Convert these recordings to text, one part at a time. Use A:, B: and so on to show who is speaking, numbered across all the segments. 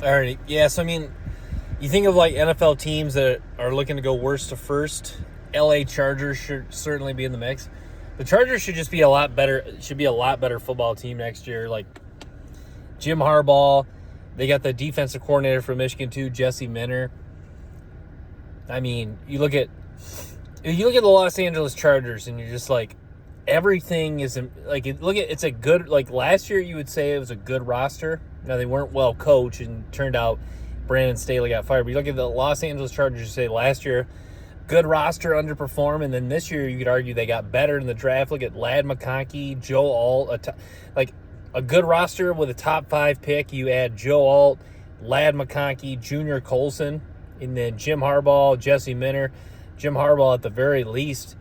A: All right. Yeah. So I mean, you think of like NFL teams that are looking to go worst to first. LA Chargers should certainly be in the mix. The Chargers should just be a lot better. Should be a lot better football team next year. Like Jim Harbaugh, they got the defensive coordinator from Michigan too, Jesse Minter. I mean, you look at the Los Angeles Chargers, and you're just like, everything is like, it's a good, like last year you would say it was a good roster. Now they weren't well coached, and turned out Brandon Staley got fired. But you look at the Los Angeles Chargers, you say last year, good roster, underperformed, and then this year you could argue they got better in the draft. Look at Ladd McConkey, Joe Alt, like a good roster with a top 5 pick. You add Joe Alt, Ladd McConkey, Junior Colson, and then Jim Harbaugh, Jesse Minter. Jim Harbaugh, at the very least,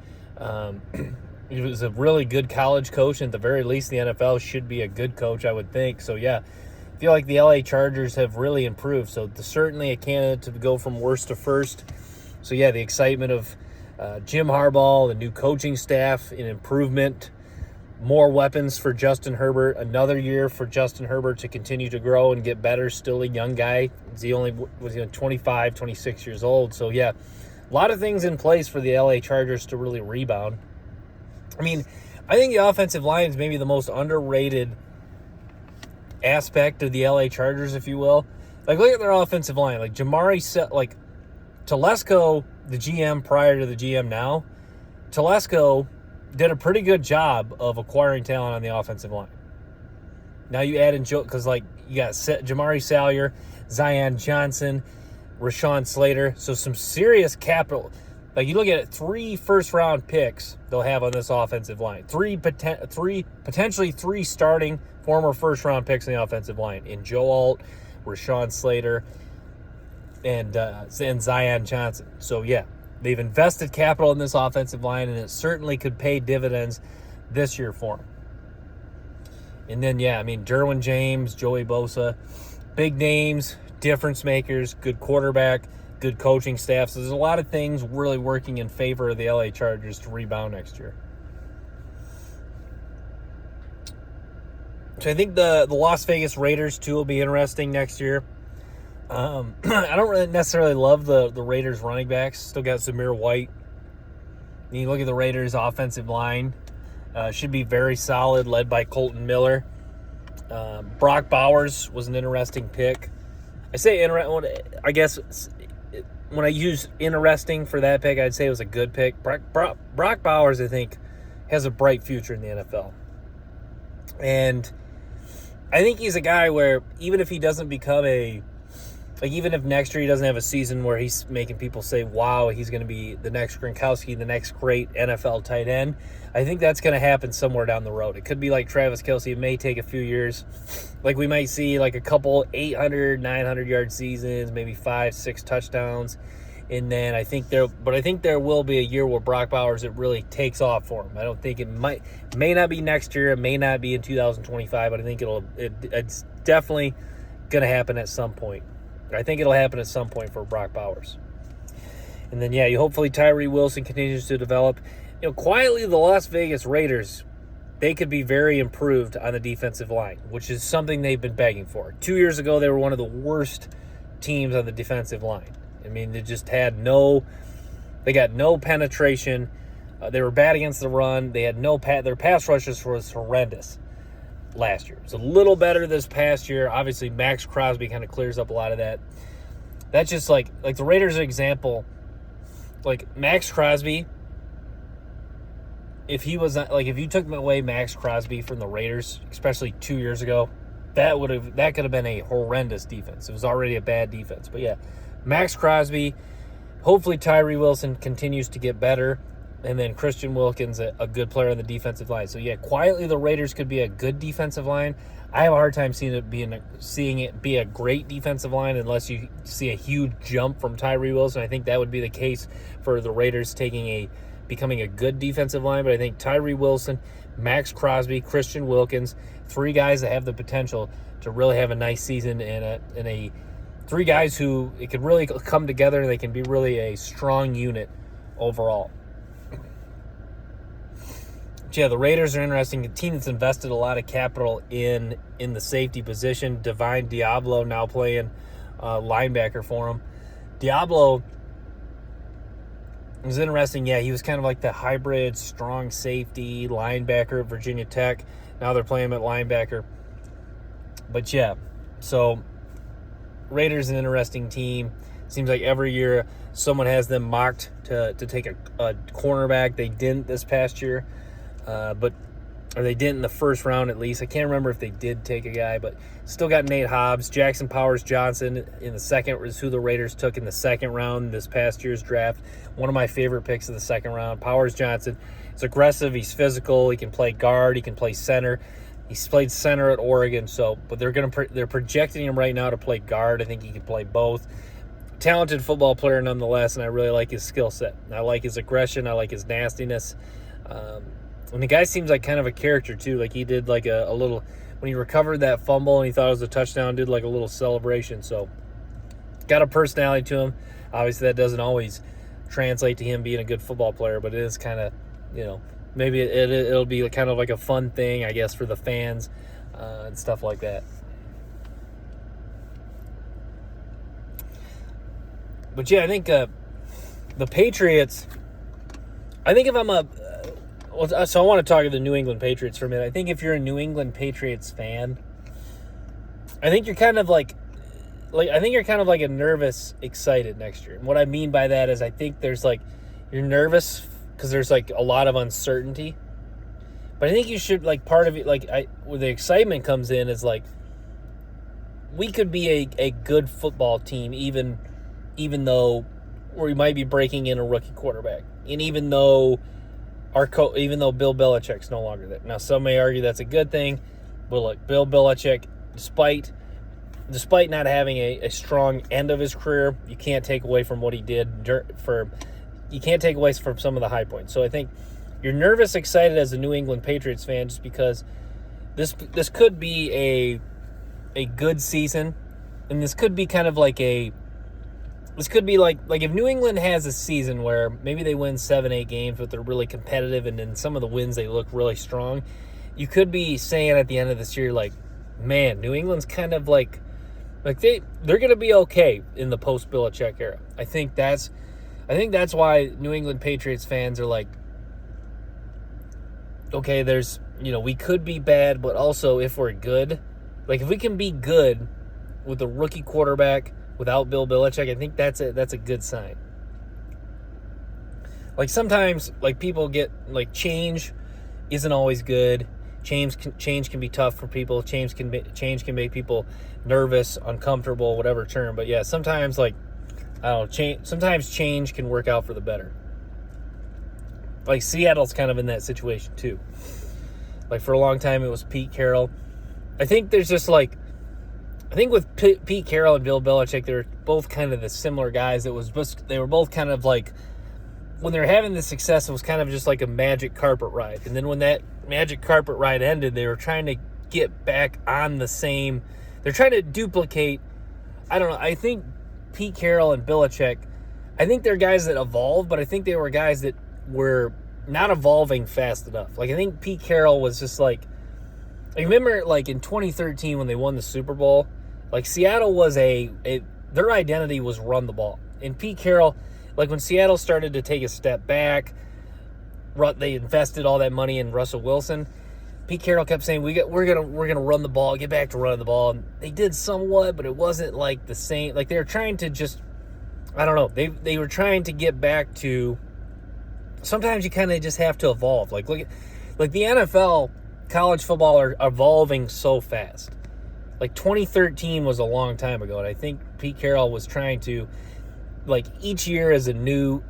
A: he was a really good college coach, and at the very least, the NFL should be a good coach, I would think. So, yeah, I feel like the LA Chargers have really improved. So, certainly a candidate to go from worst to first. So, yeah, the excitement of Jim Harbaugh, the new coaching staff, an improvement, more weapons for Justin Herbert, another year for Justin Herbert to continue to grow and get better. Still a young guy. He only was 25, 26 years old. So, yeah, a lot of things in place for the LA Chargers to really rebound. I mean, I think the offensive line is maybe the most underrated aspect of the LA Chargers, if you will. Like, look at their offensive line. Like, Telesco, the GM prior to the GM now, Telesco did a pretty good job of acquiring talent on the offensive line. Now you add in Joe, because like you got Jamari Salyer, Zion Johnson, Rashawn Slater, so some serious capital. Like you look at it, 3 first-round picks they'll have on this offensive line. Potentially 3 starting former first-round picks in the offensive line in Joe Alt, Rashawn Slater, and Zion Johnson. So yeah, they've invested capital in this offensive line, and it certainly could pay dividends this year for them. And then, yeah, I mean, Derwin James, Joey Bosa, big names, difference makers, good quarterback, good coaching staff. So there's a lot of things really working in favor of the LA Chargers to rebound next year. So I think the Las Vegas Raiders, too, will be interesting next year. I don't really necessarily love the Raiders running backs. Still got Zamir White. And you look at the Raiders offensive line. Should be very solid, led by Colton Miller. Brock Bowers was an interesting pick. I say I guess when I use interesting for that pick, I'd say it was a good pick. Brock Bowers, I think, has a bright future in the NFL. And I think he's a guy where even if he doesn't become even if next year he doesn't have a season where he's making people say, wow, he's going to be the next Gronkowski, the next great NFL tight end, I think that's going to happen somewhere down the road. It could be like Travis Kelce. It may take a few years. Like we might see like a couple 800, 900-yard seasons, maybe 5, 6 touchdowns. And then I think there will be a year where Brock Bowers, it really takes off for him. I don't think may not be next year. It may not be in 2025, but I think it's definitely going to happen at some point. I think it'll happen at some point for Brock Bowers. And then, yeah, hopefully Tyree Wilson continues to develop. Quietly, the Las Vegas Raiders, they could be very improved on the defensive line, which is something they've been begging for. 2 years ago, they were one of the worst teams on the defensive line. I mean, they just got no penetration. They were bad against the run. They had their pass rushes was horrendous last year. It's a little better this past year. Obviously, Max Crosby kind of clears up a lot of that. That's just like the Raiders example. Like Max Crosby, if he was not, like if you took away Max Crosby from the Raiders, especially 2 years ago, that could have been a horrendous defense. It was already a bad defense. But yeah, Max Crosby. Hopefully Tyree Wilson continues to get better. And then Christian Wilkins, a good player on the defensive line. So, yeah, quietly the Raiders could be a good defensive line. I have a hard time seeing it be a great defensive line unless you see a huge jump from Tyree Wilson. I think that would be the case for the Raiders becoming a good defensive line. But I think Tyree Wilson, Max Crosby, Christian Wilkins, 3 guys that have the potential to really have a nice season and 3 guys who it could really come together and they can be really a strong unit overall. Yeah, the Raiders are interesting. A team that's invested a lot of capital in the safety position. Divine Diablo now playing linebacker for him. Diablo was interesting. Yeah, he was kind of like the hybrid strong safety linebacker at Virginia Tech. Now they're playing him at linebacker. But yeah, so Raiders an interesting team. Seems like every year someone has them mocked to take a cornerback. They didn't this past year, or they didn't in the first round at least. I can't remember if they did take a guy, but still got Nate Hobbs. Jackson Powers Johnson in the second is who the Raiders took in the second round this past year's draft. One of my favorite picks of the second round. Powers Johnson is aggressive. He's physical. He can play guard. He can play center. He's played center at Oregon, but they're projecting him right now to play guard. I think he can play both. Talented football player nonetheless, and I really like his skill set. I like his aggression. I like his nastiness. And the guy seems like kind of a character too. Like he did like a little when he recovered that fumble and he thought it was a touchdown. Did like a little celebration. So got a personality to him. Obviously, that doesn't always translate to him being a good football player, but it is kind of, maybe it'll be kind of like a fun thing, I guess, for the fans and stuff like that. But yeah, I think the Patriots. I think if I'm so I want to talk to the New England Patriots for a minute. I think if you're a New England Patriots fan, I think you're kind of like a nervous, excited next year. And what I mean by that is I think there's like you're nervous because there's like a lot of uncertainty. But I think you should part of it where the excitement comes in is like we could be a good football team even though we might be breaking in a rookie quarterback, and even though Bill Belichick's no longer there. Now, some may argue that's a good thing, but look, Bill Belichick, despite not having a strong end of his career, you can't take away from what he did you can't take away from some of the high points. So I think you're nervous, excited as a New England Patriots fan just because this could be a good season, and this could be kind of like this could be like if New England has a season where maybe they win 7-8 games, but they're really competitive, and in some of the wins they look really strong. You could be saying at the end of this year, man, New England's kind of like they're going to be okay in the post Belichick era. I think that's why New England Patriots fans are like, okay, there's we could be bad, but also if we're good, if we can be good with a rookie quarterback without Bill Belichick, I think that's a good sign. Sometimes people get change isn't always good. Change can be tough for people. Change can make people nervous, uncomfortable, whatever term. But yeah, sometimes sometimes change can work out for the better. Seattle's kind of in that situation too. For a long time it was Pete Carroll. I think there's just I think with Pete Carroll and Bill Belichick, they're both kind of the similar guys. They were both kind of when they're having the success, it was kind of just like a magic carpet ride. And then when that magic carpet ride ended, they were trying to get back on the same. They're trying to duplicate. I don't know. I think Pete Carroll and Belichick, I think they're guys that evolved, but I think they were guys that were not evolving fast enough. I think Pete Carroll was just I remember in 2013 when they won the Super Bowl, Seattle was their identity was run the ball. And Pete Carroll, when Seattle started to take a step back, they invested all that money in Russell Wilson. Pete Carroll kept saying, we're gonna run the ball, get back to running the ball. And they did somewhat, but it wasn't the same. They were trying to just, I don't know. They were trying to get back to. Sometimes you kind of just have to evolve. Look at the NFL. College football are evolving so fast. 2013 was a long time ago, and I think Pete Carroll was trying to, each year is a new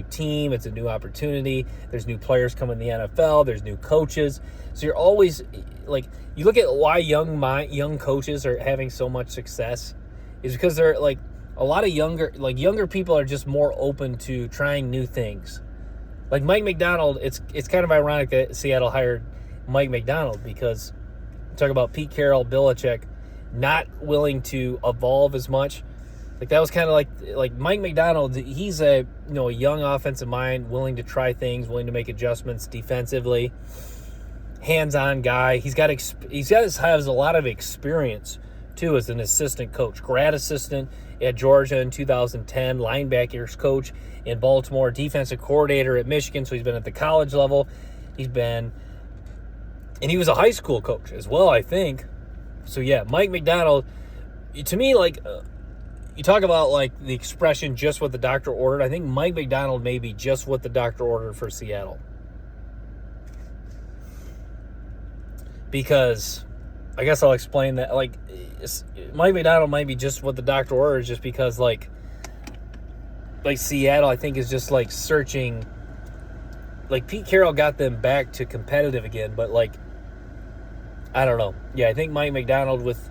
A: team. It's a new opportunity. There's new players coming in the NFL. There's new coaches. So you're always you look at why young coaches are having so much success is because they're a lot of younger people are just more open to trying new things. Mike McDonald, it's kind of ironic that Seattle hired Mike McDonald because talk about Pete Carroll, Belichick, not willing to evolve as much. Like that was kind of like Mike Macdonald. He's a a young offensive mind, willing to try things, willing to make adjustments defensively. Hands-on guy. Has a lot of experience too as an assistant coach, grad assistant at Georgia in 2010, linebackers coach in Baltimore, defensive coordinator at Michigan. So he's been at the college level. And he was a high school coach as well, I think. So yeah, Mike Macdonald. To me, like. You talk about, like, the expression, just what the doctor ordered. I think Mike Macdonald may be just what the doctor ordered for Seattle. Because, I guess I'll explain that. Like, Mike Macdonald might be just what the doctor ordered just because, like Seattle, I think, is just, like, searching. Like, Pete Carroll got them back to competitive again. But, like, I don't know. Yeah, I think Mike Macdonald with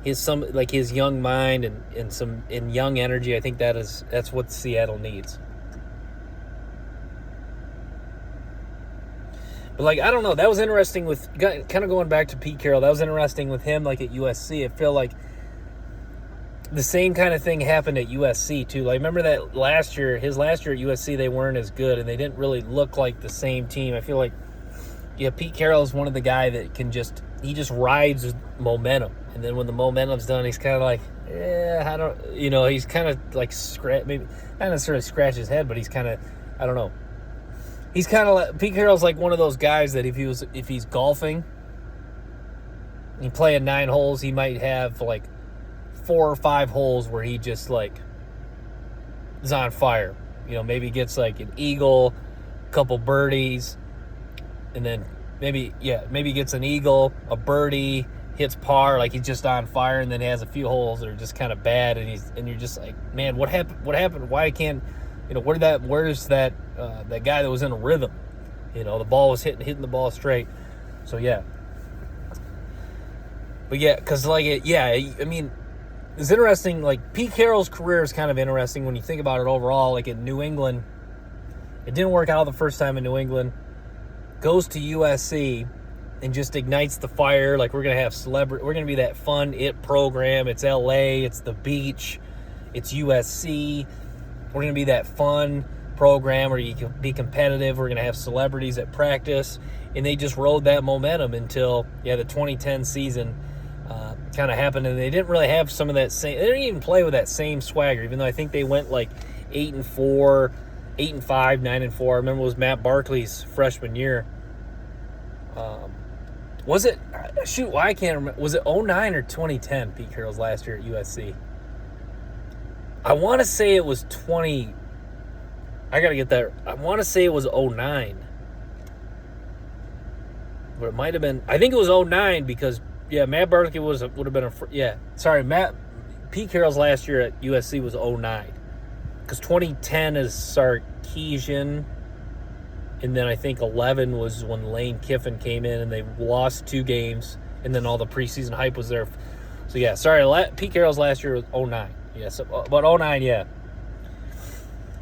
A: his young mind and young energy, I think that's what Seattle needs. But like, I don't know, that was interesting with kind of going back to Pete Carroll. That was interesting with him, like at USC. I feel like the same kind of thing happened at USC too. Like, remember that his last year at USC, they weren't as good and they didn't really look like the same team. I feel like, yeah, Pete Carroll is one of the guy that can just rides momentum. And then when the momentum's done, he's kind of like, I don't, he's kind of like maybe not necessarily scratch his head, but he's kind of, I don't know. He's kind of like, Pete Carroll's like one of those guys that if he's golfing, he playing 9 holes, he might have like 4 or 5 holes where he just like is on fire. Maybe gets like an eagle, a couple birdies, and then maybe gets an eagle, a birdie, hits par, like he's just on fire, and then has a few holes that are just kind of bad, and you're just like, man, what happened? Why can't, where's that guy that was in a rhythm? The ball was hitting the ball straight. So yeah. But yeah, because I mean, it's interesting, like Pete Carroll's career is kind of interesting when you think about it overall. Like in New England, it didn't work out the first time in New England, goes to USC, and just ignites the fire. Like, we're going to have we're going to be that fun program. It's LA, it's the beach, it's USC. We're going to be that fun program where you can be competitive. We're going to have celebrities at practice. And they just rode that momentum until, the 2010 season kind of happened. And they didn't really have some of that same, they didn't even play with that same swagger, even though I think they went like 8-4, 8-5, 9-4. I remember it was Matt Barkley's freshman year. Was it, I can't remember. Was it 2009 or 2010, Pete Carroll's last year at USC? I want to say it was I got to get that. I want to say it was 2009. But it might have been, I think it was 2009 because, Matt Barkley would have been Pete Carroll's last year at USC was 2009. Because 2010 is Sarkisian. And then I think 11 was when Lane Kiffin came in and they lost 2 games. And then all the preseason hype was there. So, Pete Carroll's last year was 2009. Yeah, so, but 2009, yeah.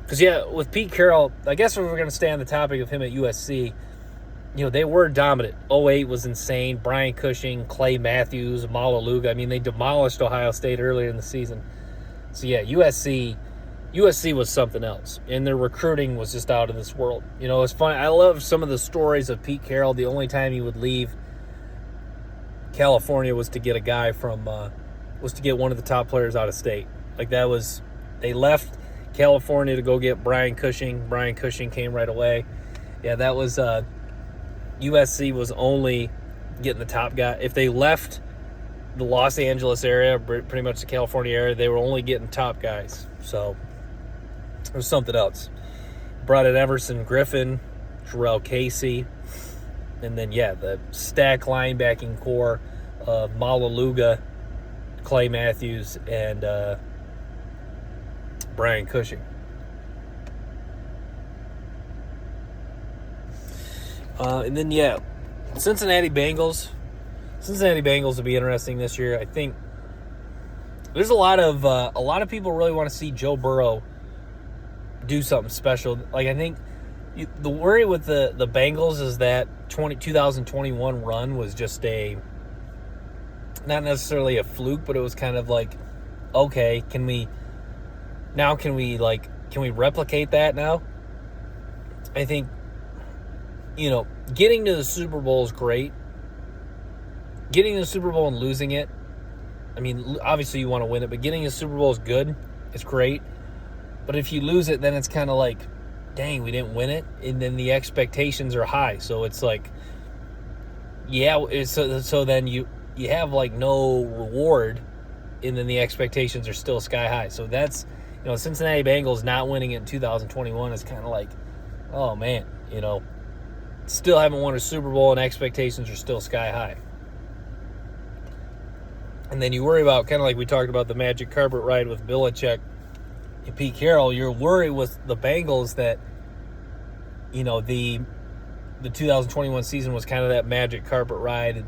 A: Because, with Pete Carroll, I guess if we're going to stay on the topic of him at USC, they were dominant. 2008 was insane. Brian Cushing, Clay Matthews, Malaluga. I mean, they demolished Ohio State earlier in the season. So, USC was something else, and their recruiting was just out of this world. It's funny. I love some of the stories of Pete Carroll. The only time he would leave California was to get a guy was to get one of the top players out of state. Like they left California to go get Brian Cushing. Brian Cushing came right away. Yeah, that was USC was only getting the top guy. If they left the Los Angeles area, pretty much the California area, they were only getting top guys. So. Or something else. Brought in Everson Griffin, Jarrell Casey, and then, the stack linebacking core of Malaluga, Clay Matthews, and Brian Cushing. And then, Cincinnati Bengals. Cincinnati Bengals will be interesting this year. I think there's a lot of people really want to see Joe Burrow do something special. Like, I think the worry with the Bengals is that 2021 run was just not necessarily a fluke, but it was kind of like, okay, can we Now, can we replicate that now? I think, getting to the Super Bowl is great. Getting to the Super Bowl and losing it, I mean, obviously you want to win it, but getting to the Super Bowl is good. It's great. But if you lose it, then it's kind of like, dang, we didn't win it. And then the expectations are high. So it's like, so then you have like no reward, and then the expectations are still sky high. So that's, Cincinnati Bengals not winning it in 2021 is kind of like, oh man, still haven't won a Super Bowl and expectations are still sky high. And then you worry about, kind of like we talked about the magic carpet ride with Belichick and Pete Carroll, you're worried with the Bengals that, the 2021 season was kind of that magic carpet ride, and,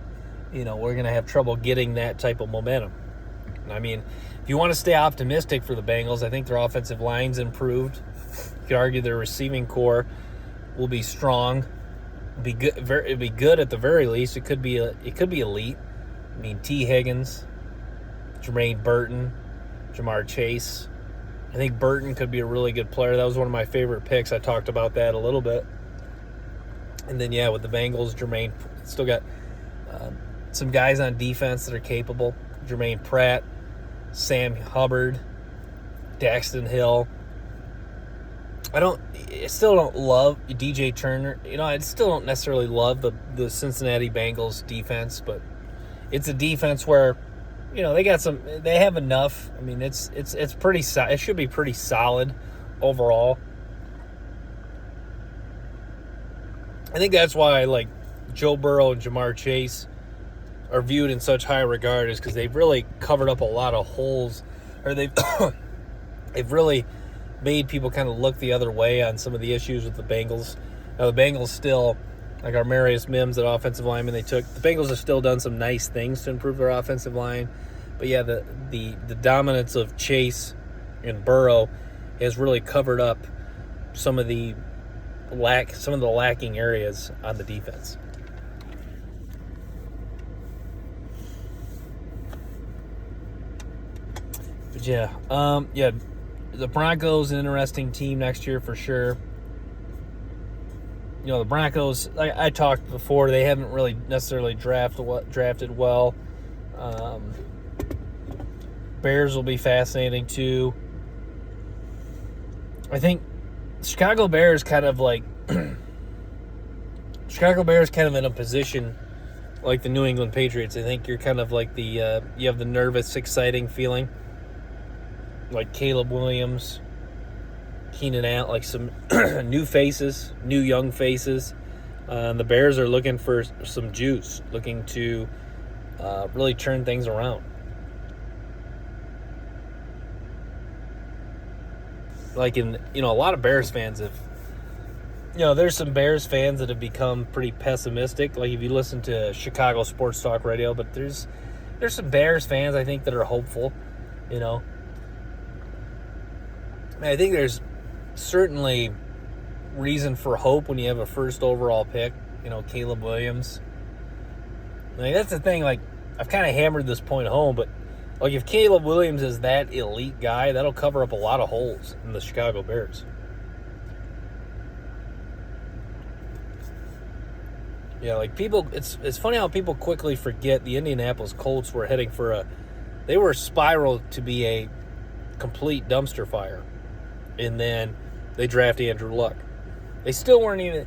A: we're going to have trouble getting that type of momentum. I mean, if you want to stay optimistic for the Bengals, I think their offensive line's improved. You could argue their receiving core will be strong. It'd be good at the very least. It could be elite. I mean, T. Higgins, Jermaine Burton, Jamar Chase. I think Burton could be a really good player. That was one of my favorite picks. I talked about that a little bit. And then, with the Bengals, Jermaine still got some guys on defense that are capable. Jermaine Pratt, Sam Hubbard, Daxton Hill. I still don't love DJ Turner. I still don't necessarily love the Cincinnati Bengals defense, but it's a defense where, they have enough. I mean, it's pretty it should be pretty solid overall. I think that's why like Joe Burrow and Jamar Chase are viewed in such high regard, is because they've really covered up a lot of holes, or they've really made people kind of look the other way on some of the issues with the Bengals. Now, the Bengals still, like our Marius Mims, that offensive lineman they took, the Bengals have still done some nice things to improve their offensive line. But the dominance of Chase and Burrow has really covered up some of the lacking areas on the defense. But the Broncos, an interesting team next year for sure. The Broncos, I talked before, they haven't really necessarily drafted well. Bears will be fascinating too. I think Chicago Bears kind of in a position like the New England Patriots. I think you're kind of like you have the nervous, exciting feeling, like Caleb Williams, Keenan Allen, like some new young faces. The Bears are looking for some juice, looking to really turn things around. Like a lot of Bears fans have, there's some Bears fans that have become pretty pessimistic. Like if you listen to Chicago Sports Talk Radio, but there's some Bears fans I think that are hopeful. I think there's certainly reason for hope when you have a first overall pick. Caleb Williams. Like that's the thing. Like I've kind of hammered this point home, but like if Caleb Williams is that elite guy, that'll cover up a lot of holes in the Chicago Bears. Like people, it's funny how people quickly forget the Indianapolis Colts were heading for they were spiraled to be a complete dumpster fire, and then they draft Andrew Luck. They still weren't even,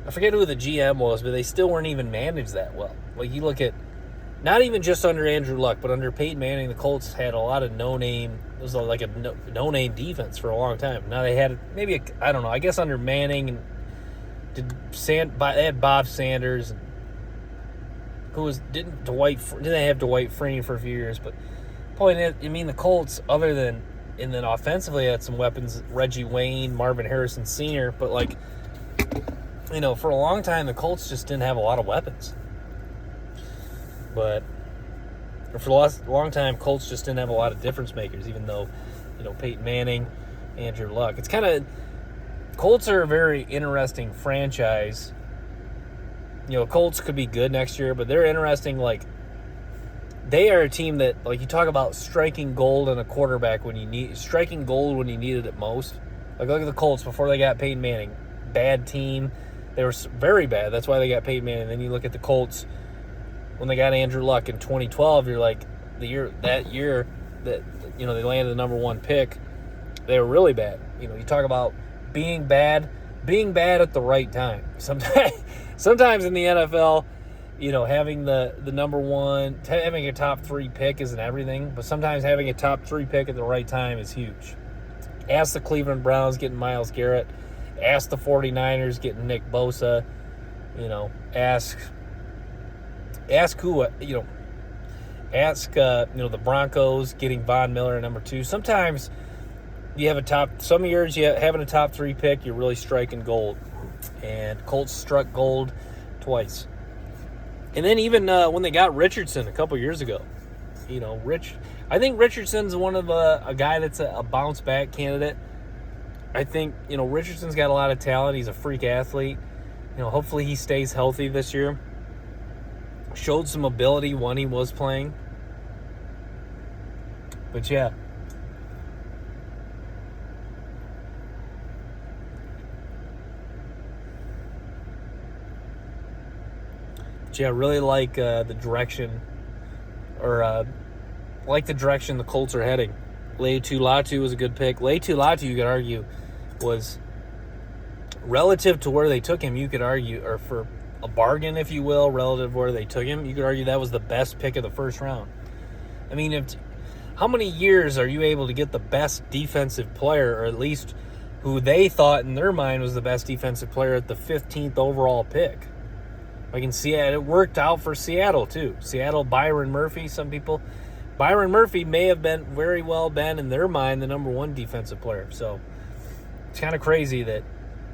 A: I forget who the GM was, but they still weren't even managed that well. Like you look at, not even just under Andrew Luck, but under Peyton Manning, the Colts had a lot of no-name. It was like a no-name defense for a long time. Now they had maybe I don't know. I guess under Manning, they had Bob Sanders, didn't they have Dwight Freeney for a few years? But point is, the Colts, other than, and then offensively had some weapons, Reggie Wayne, Marvin Harrison Sr. But for a long time the Colts just didn't have a lot of weapons. But for a long time, Colts just didn't have a lot of difference makers, even though, Peyton Manning, Andrew Luck. It's kind of, Colts are a very interesting franchise. Colts could be good next year, but they're interesting, like, they are a team that, like, you talk about striking gold on a quarterback when you need it most. Like, look at the Colts before they got Peyton Manning. Bad team. They were very bad. That's why they got Peyton Manning. And then you look at the Colts when they got Andrew Luck in 2012. You're like, that year that they landed the number 1 pick, they were really bad. You talk about being bad at the right time. Sometimes in the NFL, having the number 1, having a top 3 pick isn't everything, but sometimes having a top 3 pick at the right time is huge. Ask the Cleveland Browns getting Myles Garrett. Ask the 49ers getting Nick Bosa. Ask who, the Broncos getting Von Miller at number 2. Sometimes you have some years having a top 3 pick, you're really striking gold. And Colts struck gold twice. And then even when they got Richardson a couple years ago, I think Richardson's one of a guy that's a bounce back candidate. I think, Richardson's got a lot of talent. He's a freak athlete. Hopefully he stays healthy this year. Showed some ability when he was playing. But yeah. I really like the direction, the Colts are heading. Laiatu Latu was a good pick. Laiatu Latu, you could argue, was relative to where they took him. You could argue, or for a bargain, if you will, relative to where they took him, you could argue that was the best pick of the first round. I mean, how many years are you able to get the best defensive player, or at least who they thought in their mind was the best defensive player at the 15th overall pick? Like in Seattle, it worked out for Seattle too. Seattle, Byron Murphy. Byron Murphy may have very well been in their mind the number 1 defensive player. So it's kind of crazy that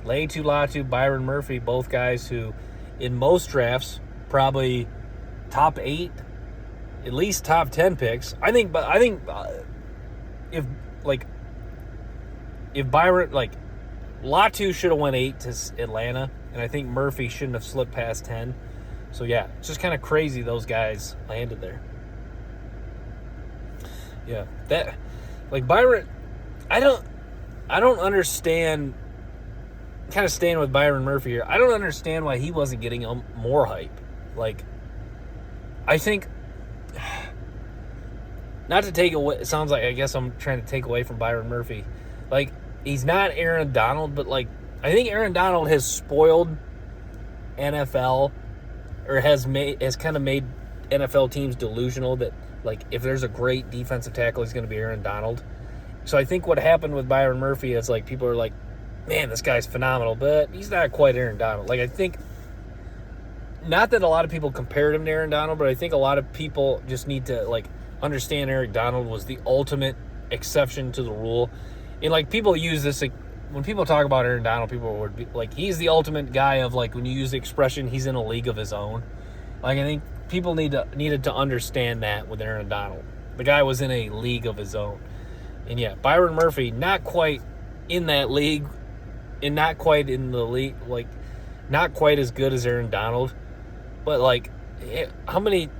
A: Laiatu Latu, Byron Murphy, both guys who, in most drafts, probably top 8, at least top 10 picks. I think if Byron, Latu should have went 8 to Atlanta. And I think Murphy shouldn't have slipped past 10. So, yeah, it's just kind of crazy those guys landed there. Yeah, Byron, I don't understand, kind of staying with Byron Murphy here, I don't understand why he wasn't getting more hype. I think, not to take away, it sounds like I guess I'm trying to take away from Byron Murphy. He's not Aaron Donald, but, I think Aaron Donald has spoiled NFL, or has kind of made NFL teams delusional that, if there's a great defensive tackle, he's going to be Aaron Donald. So I think what happened with Byron Murphy is, people are like, man, this guy's phenomenal, but he's not quite Aaron Donald. I think, not that a lot of people compared him to Aaron Donald, but I think a lot of people just need to, understand Aaron Donald was the ultimate exception to the rule. And, people use this, when people talk about Aaron Donald, people would be he's the ultimate guy of, when you use the expression, he's in a league of his own. I think people needed to understand that with Aaron Donald. The guy was in a league of his own. And yeah, Byron Murphy, not quite in that league, and not quite in the league, not quite as good as Aaron Donald. But, how many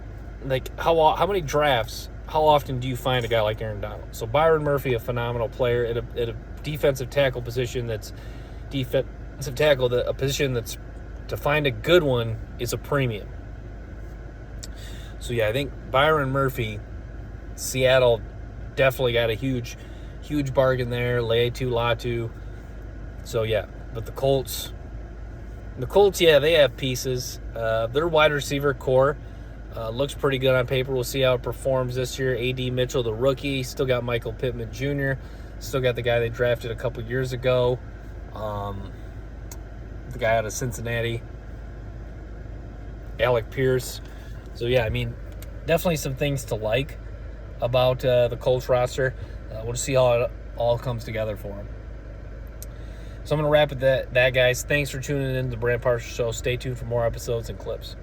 A: drafts, how often do you find a guy like Aaron Donald? So Byron Murphy, a phenomenal player at a defensive tackle position a position that's, to find a good one is a premium. So yeah, I think Byron Murphy, Seattle definitely got a huge bargain there. Laiatu Latu. So yeah, but the Colts, yeah, they have pieces. Their wide receiver core looks pretty good on paper. We'll see how it performs this year. A.D. Mitchell, the rookie, still got Michael Pittman Jr., still got the guy they drafted a couple years ago, the guy out of Cincinnati, Alec Pierce. So, yeah, I mean, definitely some things to like about the Colts roster. We'll just see how it all comes together for them. So I'm going to wrap it that, guys. Thanks for tuning in to the Brand Parcell Show. Stay tuned for more episodes and clips.